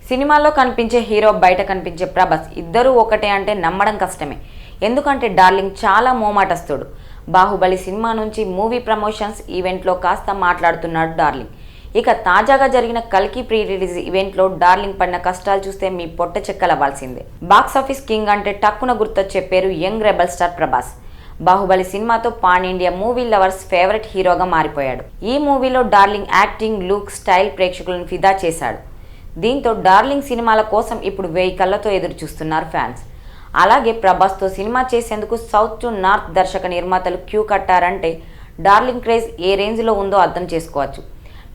సినిమాలో కనిపించే హీరో బయట కనిపించే ప్రభాస్ ఇద్దరూ ఒకటే అంటే నమ్మడం కష్టమే. ఎందుకంటే డార్లింగ్ చాలా మోమాటస్తుడు. బాహుబలి సినిమా నుంచి మూవీ ప్రమోషన్స్ ఈవెంట్లో కాస్త మాట్లాడుతున్నాడు డార్లింగ్. ఇక తాజాగా జరిగిన కల్కి ప్రీ రిలీజ్ ఈవెంట్లో డార్లింగ్ పడిన కష్టాలు చూస్తే మీ పొట్ట చెక్కలవ్వాల్సిందే. బాక్సాఫీస్ కింగ్ అంటే టక్కున గుర్తొచ్చే పేరు young rebel star Prabhas. Baahubali సినిమాతో pan India movie lovers favourite హీరోగా మారిపోయాడు. ఈ మూవీలో డార్లింగ్ యాక్టింగ్, లుక్, స్టైల్ ప్రేక్షకులను ఫిదా చేశాడు. దీంతో డార్లింగ్ సినిమాల కోసం ఇప్పుడు 1000 కళ్ళతో ఎదురు చూస్తున్నారు ఫ్యాన్స్. అలాగే ప్రభాస్తో సినిమా చేసేందుకు సౌత్ టు నార్త్ దర్శక నిర్మాతలు క్యూ కట్టారంటే డార్లింగ్ క్రేజ్ ఏ రేంజ్లో ఉందో అర్థం చేసుకోవచ్చు.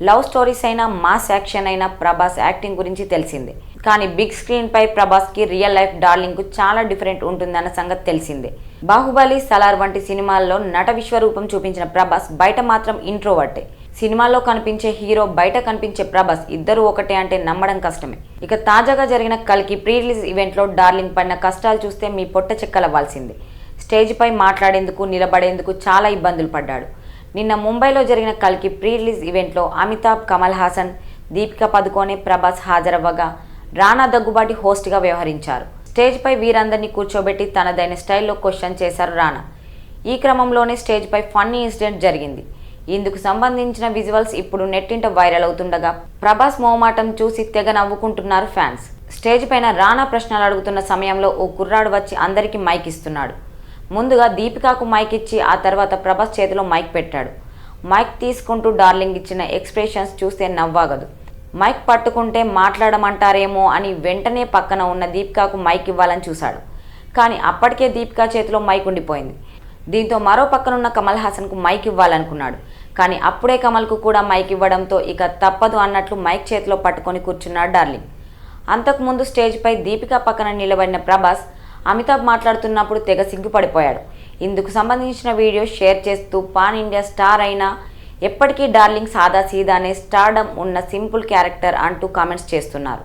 లవ్ స్టోరీస్ అయినా, మాస్ యాక్షన్ అయినా ప్రభాస్ యాక్టింగ్ గురించి తెలిసిందే. కానీ బిగ్ స్క్రీన్పై ప్రభాస్కి రియల్ లైఫ్ డార్లింగ్కు చాలా డిఫరెంట్ ఉంటుందన్న సంగతి తెలిసిందే. బాహుబలి, సలార్ వంటి సినిమాల్లో నట విశ్వరూపం చూపించిన ప్రభాస్ బయట మాత్రం ఇంట్రోవర్టే. సినిమాలో కనిపించే హీరో బయట కనిపించే ప్రభాస్ ఇద్దరు ఒకటే అంటే నమ్మడం కష్టమే. ఇక తాజాగా జరిగిన కల్కి ప్రీ రిలీజ్ ఈవెంట్లో డార్లింగ్ పడిన కష్టాలు చూస్తే మీ పొట్ట చెక్కలవ్వాల్సిందే. స్టేజ్పై మాట్లాడేందుకు, నిలబడేందుకు చాలా ఇబ్బందులు పడ్డాడు. నిన్న ముంబైలో జరిగిన కల్కి ప్రీ రిలీజ్ ఈవెంట్లో అమితాబ్, కమల్ హాసన్, దీపికా పదుకోనే ప్రభాస్ హాజరవ్వగా రానా దగ్గుబాటి హోస్ట్గా వ్యవహరించారు. స్టేజ్పై వీరందరినీ కూర్చోబెట్టి తనదైన స్టైల్లో క్వశ్చన్ చేశారు రానా. ఈ క్రమంలోనే స్టేజ్పై ఫన్నీ ఇన్సిడెంట్ జరిగింది. ఇందుకు సంబంధించిన విజువల్స్ ఇప్పుడు నెట్టింట వైరల్ అవుతుండగా ప్రభాస్ మోమాటం చూసి తెగ నవ్వుకుంటున్నారు ఫ్యాన్స్. స్టేజ్ పైన రానా ప్రశ్నలు అడుగుతున్న సమయంలో ఓ కుర్రాడు వచ్చి అందరికీ మైక్ ఇస్తున్నాడు. ముందుగా దీపికాకు మైక్ ఇచ్చి ఆ తర్వాత ప్రభాస్ చేతిలో మైక్ పెట్టాడు. మైక్ తీసుకుంటూ డార్లింగ్ ఇచ్చిన ఎక్స్ప్రెషన్స్ చూస్తే నవ్వాగదు. మైక్ పట్టుకుంటే మాట్లాడమంటారేమో అని వెంటనే పక్కన ఉన్న దీపికాకు మైక్ ఇవ్వాలని చూశాడు. కానీ అప్పటికే దీపికా చేతిలో మైక్ ఉండిపోయింది. దీంతో మరో పక్కనున్న కమల్ హాసన్కు మైక్ ఇవ్వాలనుకున్నాడు. కానీ అప్పుడే కమల్కు కూడా మైక్ ఇవ్వడంతో ఇక తప్పదు అన్నట్లు మైక్ చేతిలో పట్టుకొని కూర్చున్నాడు డార్లింగ్. అంతకుముందు స్టేజ్పై దీపికా పక్కన నిలబడిన ప్రభాస్ అమితాబ్ మాట్లాడుతున్నప్పుడు తెగ సిగ్గుపడిపోయాడు. ఇందుకు సంబంధించిన వీడియో షేర్ చేస్తూ పాన్ ఇండియా స్టార్ అయినా ఎప్పటికీ డార్లింగ్ సాదా సీదానే స్టార్డమ్ ఉన్న సింపుల్ క్యారెక్టర్ అంటూ కామెంట్స్ చేస్తున్నారు.